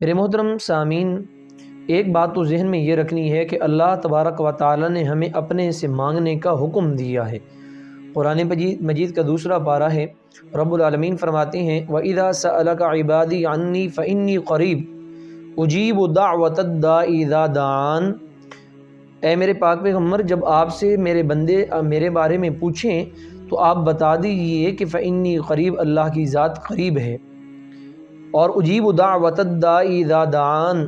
میرے محترم سامعین، ایک بات تو ذہن میں یہ رکھنی ہے کہ اللہ تبارک و تعالی نے ہمیں اپنے سے مانگنے کا حکم دیا ہے۔ قرآن مجید کا دوسرا پارہ ہے، رب العالمین فرماتے ہیں وَإِذَا سَأَلَكَ عِبَادِي عَنِّي فَإِنِّي قَرِيبٌ أُجِيبُ دَعْوَةَ الدَّاعِ إِذَا دَعَانِ۔ اے میرے پاک پیغمبر، جب آپ سے میرے بندے میرے بارے میں پوچھیں تو آپ بتا دیجئے کہ فَإِنِّي قریب، اللہ کی ذات قریب ہے، اور اجیب دعوت الداعی اذا دعان،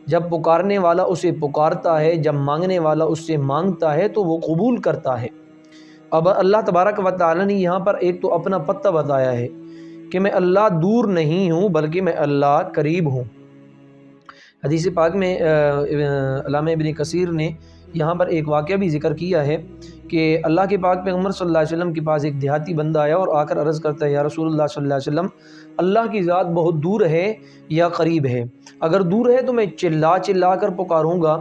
جب پکارنے والا اسے پکارتا ہے، جب مانگنے والا اس سے مانگتا ہے تو وہ قبول کرتا ہے۔ اب اللہ تبارک و تعالی نے یہاں پر ایک تو اپنا پتہ بتایا ہے کہ میں اللہ دور نہیں ہوں بلکہ میں اللہ قریب ہوں۔ حدیث پاک میں علامہ ابن کثیر نے یہاں پر ایک واقعہ بھی ذکر کیا ہے کہ اللہ کے پاک پیغمبر صلی اللہ علیہ وسلم کے پاس ایک دیہاتی بندہ آیا اور آ کر عرض کرتا ہے، یا رسول اللہ صلی اللہ علیہ وسلم، اللہ کی ذات بہت دور ہے یا قریب ہے؟ اگر دور ہے تو میں چلا چلا کر پکاروں گا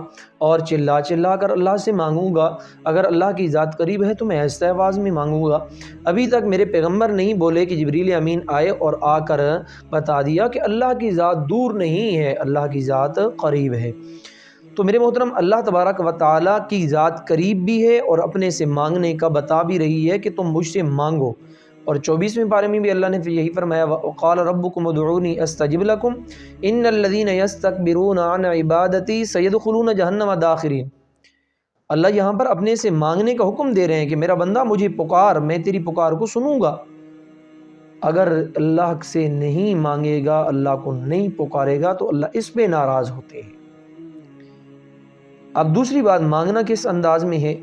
اور چلا چلا کر اللہ سے مانگوں گا، اگر اللہ کی ذات قریب ہے تو میں آہستہ آواز میں مانگوں گا۔ ابھی تک میرے پیغمبر نہیں بولے کہ جبریل امین آئے اور آ کر بتا دیا کہ اللہ کی ذات دور نہیں ہے، اللہ کی ذات قریب ہے۔ تو میرے محترم، اللہ تبارک و تعالیٰ کی ذات قریب بھی ہے اور اپنے سے مانگنے کا بتا بھی رہی ہے کہ تم مجھ سے مانگو۔ اور 24ویں پارے میں بھی اللہ نے یہی فرمایا، وَقَالَ رَبُّكُمُ ادْعُونِي أَسْتَجِبْ لَكُمْ إِنَّ الَّذِينَ يَسْتَكْبِرُونَ عَنْ عِبَادَتِي سَيَدْخُلُونَ جَهَنَّمَ دَاخِرِينَ۔ اللہ یہاں پر اپنے سے مانگنے کا حکم دے رہے ہیں کہ میرا بندہ مجھے پکار، میں تیری پکار کو سنوں گا۔ اگر اللہ سے نہیں مانگے گا، اللہ کو نہیں پکارے گا تو اللہ اس پہ ناراض ہوتے ہیں۔ اب دوسری بات، مانگنا کس انداز میں ہے؟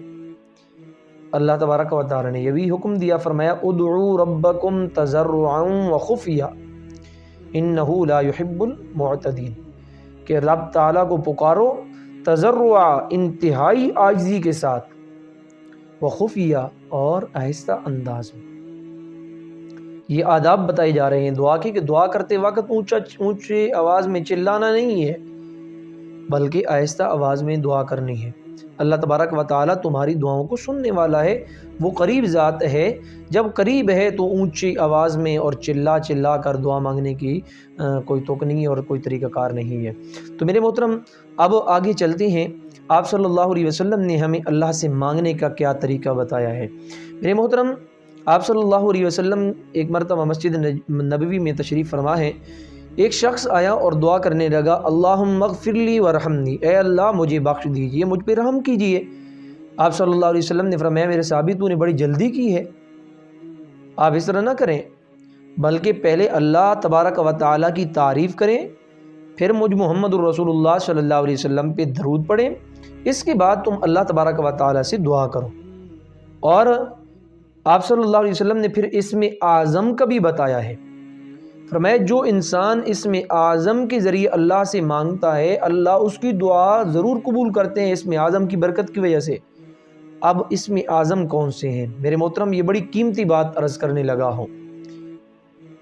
اللہ تبارک و تعالی نے یہ بھی حکم دیا، فرمایا ادعوا ربکم تضرعا وخفیا انہ لا يحب المعتدین، کہ رب تعالیٰ کو پکارو تضرعا، انتہائی عاجزی کے ساتھ، وخفیا، اور آہستہ انداز میں۔ یہ آداب بتائے جا رہے ہیں دعا کے کہ دعا کرتے وقت اونچے آواز میں چلانا نہیں ہے بلکہ آہستہ آواز میں دعا کرنی ہے۔ اللہ تبارک و تعالیٰ تمہاری دعاؤں کو سننے والا ہے، وہ قریب ذات ہے، جب قریب ہے تو اونچی آواز میں اور چلا چلا کر دعا مانگنے کی کوئی توقع نہیں اور کوئی طریقہ کار نہیں ہے۔ تو میرے محترم، اب آگے چلتے ہیں، آپ صلی اللہ علیہ وسلم نے ہمیں اللہ سے مانگنے کا کیا طریقہ بتایا ہے۔ میرے محترم، آپ صلی اللہ علیہ وسلم ایک مرتبہ مسجد نبوی میں تشریف فرما ہے، ایک شخص آیا اور دعا کرنے لگا، اللہم اغفر لی ورحمنی، اے اللہ مجھے بخش دیجئے، مجھ پہ رحم کیجئے۔ آپ صلی اللہ علیہ وسلم نے فرمایا، میرے صحابی تو نے بڑی جلدی کی ہے، آپ اس طرح نہ کریں، بلکہ پہلے اللہ تبارک و تعالیٰ کی تعریف کریں، پھر مجھ محمد الرسول اللہ صلی اللہ علیہ وسلم پہ درود پڑھیں، اس کے بعد تم اللہ تبارک و تعالیٰ سے دعا کرو۔ اور آپ صلی اللہ علیہ وسلم نے پھر اسم اعظم کا بھی بتایا ہے، فرمایا جو انسان اسم اعظم کے ذریعے اللہ سے مانگتا ہے، اللہ اس کی دعا ضرور قبول کرتے ہیں اسم اعظم کی برکت کی وجہ سے۔ اب اسم اعظم کون سے ہیں؟ میرے محترم، یہ بڑی قیمتی بات عرض کرنے لگا ہوں۔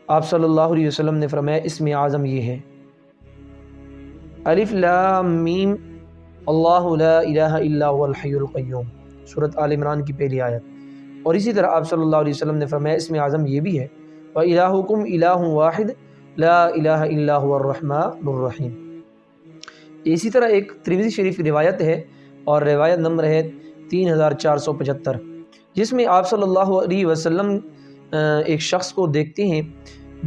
آپ صلی اللہ علیہ وسلم نے فرمایا اسم اعظم یہ ہے، الف لام میم اللہ لا الہ الا هو الحی القیوم، سورۃ آل عمران کی پہلی آیت۔ اور اسی طرح آپ صلی اللہ علیہ وسلم نے فرمایا اسم اعظم یہ بھی ہے، وَإِلَٰهُكُمْ إِلَٰهٌ وَاحِدٌ لَا إِلَٰهَ إِلَّا هُوَ الرَّحْمَٰنُ الرَّحِيمُ۔ اسی طرح ایک ترمذی شریف کی روایت ہے اور روایت نمبر ہے 3475، جس میں آپ صلی اللہ علیہ وسلم ایک شخص کو دیکھتے ہیں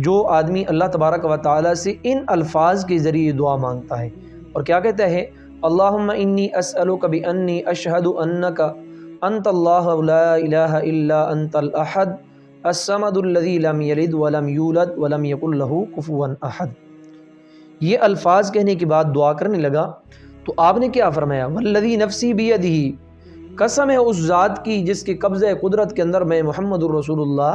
جو آدمی اللہ تبارک و تعالیٰ سے ان الفاظ کے ذریعے دعا مانگتا ہے، اور کیا کہتا ہے، اللہم انی اسألک بانی اشہد انک انت اللہ لا الہ الا انت الاحد الصمد الذی لم یلد ولم یولد ولم یکن لہ کفوا احد۔ یہ الفاظ کہنے کے بعد دعا کرنے لگا تو آپ نے کیا فرمایا، والذی نفسی بیدہ، قسم ہے اس ذات کی جس کے قبضہ قدرت کے اندر میں محمد الرسول اللہ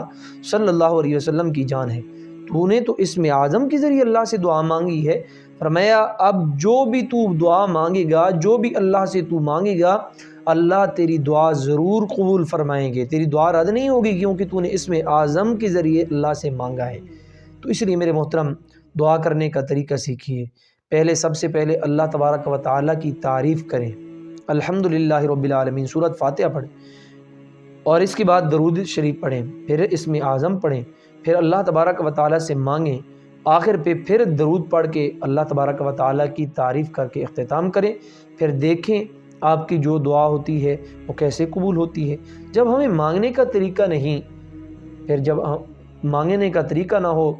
صلی اللہ علیہ وسلم کی جان ہے، تو نے تو اسم اعظم کے ذریعے اللہ سے دعا مانگی ہے۔ فرمایا اب جو بھی تو دعا مانگے گا، جو بھی اللہ سے تو مانگے گا، اللہ تیری دعا ضرور قبول فرمائیں گے، تیری دعا رد نہیں ہوگی، کیونکہ تو نے اسم اعظم کے ذریعے اللہ سے مانگا ہے۔ تو اس لیے میرے محترم، دعا کرنے کا طریقہ سیکھیے۔ پہلے سب سے پہلے اللہ تبارک و تعالیٰ کی تعریف کریں، الحمدللہ رب العالمین، سورۃ فاتحہ پڑھیں، اور اس کے بعد درود شریف پڑھیں، پھر اسم اعظم پڑھیں، پھر اللہ تبارک و تعالیٰ سے مانگیں، آخر پہ پھر درود پڑھ کے اللہ تبارک و تعالیٰ کی تعریف کر کے اختتام کریں، پھر دیکھیں آپ کی جو دعا ہوتی ہے وہ کیسے قبول ہوتی ہے۔ جب ہمیں مانگنے کا طریقہ نہیں، پھر جب مانگنے کا طریقہ نہ ہو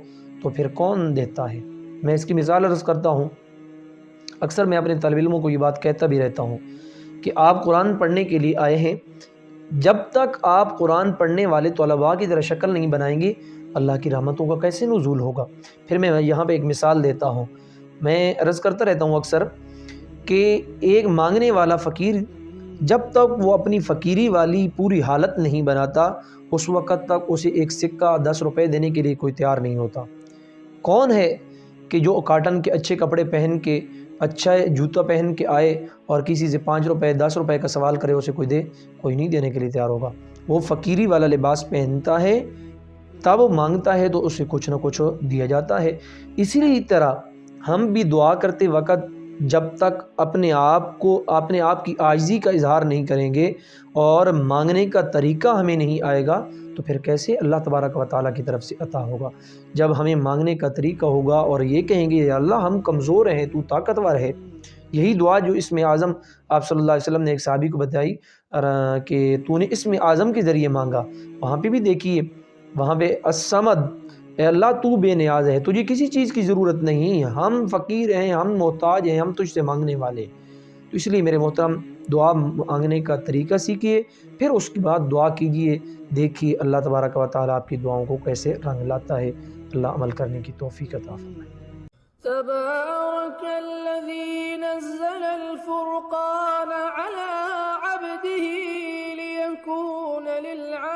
تو پھر کون دیتا ہے؟ میں اس کی مثال عرض کرتا ہوں، اکثر میں اپنے طالب علموں کو یہ بات کہتا بھی رہتا ہوں کہ آپ قرآن پڑھنے کے لیے آئے ہیں، جب تک آپ قرآن پڑھنے والے طلباء کی طرح شکل نہیں بنائیں گے اللہ کی رحمتوں کا کیسے نزول ہوگا؟ پھر میں یہاں پہ ایک مثال دیتا ہوں، میں عرض کرتا رہتا ہوں اکثر کہ ایک مانگنے والا فقیر جب تک وہ اپنی فقیری والی پوری حالت نہیں بناتا اس وقت تک اسے ایک سکہ 10 روپے دینے کے لیے کوئی تیار نہیں ہوتا۔ کون ہے کہ جو کاٹن کے اچھے کپڑے پہن کے اچھا جوتا پہن کے آئے اور کسی سے 5 روپے 10 روپے کا سوال کرے اسے کوئی دے؟ کوئی نہیں دینے کے لیے تیار ہوگا۔ وہ فقیری والا لباس پہنتا ہے تب وہ مانگتا ہے تو اسے کچھ نہ کچھ دیا جاتا ہے۔ اسی لیے طرح ہم بھی دعا کرتے وقت جب تک اپنے آپ کی عاجزی کا اظہار نہیں کریں گے اور مانگنے کا طریقہ ہمیں نہیں آئے گا تو پھر کیسے اللہ تبارک و تعالیٰ کی طرف سے عطا ہوگا؟ جب ہمیں مانگنے کا طریقہ ہوگا اور یہ کہیں گے یا اللہ ہم کمزور ہیں تو طاقتور ہے، یہی دعا جو اسم اعظم آپ صلی اللہ علیہ وسلم نے ایک صحابی کو بتائی کہ تو نے اسم اعظم کے ذریعے مانگا، وہاں پہ بھی دیکھیے، وہاں پہ الصمد، اے اللہ تو بے نیاز ہے، تجھے کسی چیز کی ضرورت نہیں، ہم فقیر ہیں، ہم محتاج ہیں، ہم تجھ سے مانگنے والے ہیں۔ تو اس لیے میرے محترم دعا مانگنے کا طریقہ سیکھیے، پھر اس کے بعد دعا کیجیے، دیکھیے اللہ تبارک و تعالیٰ آپ کی دعاؤں کو کیسے رنگ لاتا ہے۔ اللہ عمل کرنے کی توفیق عطا فرمائے۔ تبارك الذي نزل الفرقان على عبده ليكون للعالمين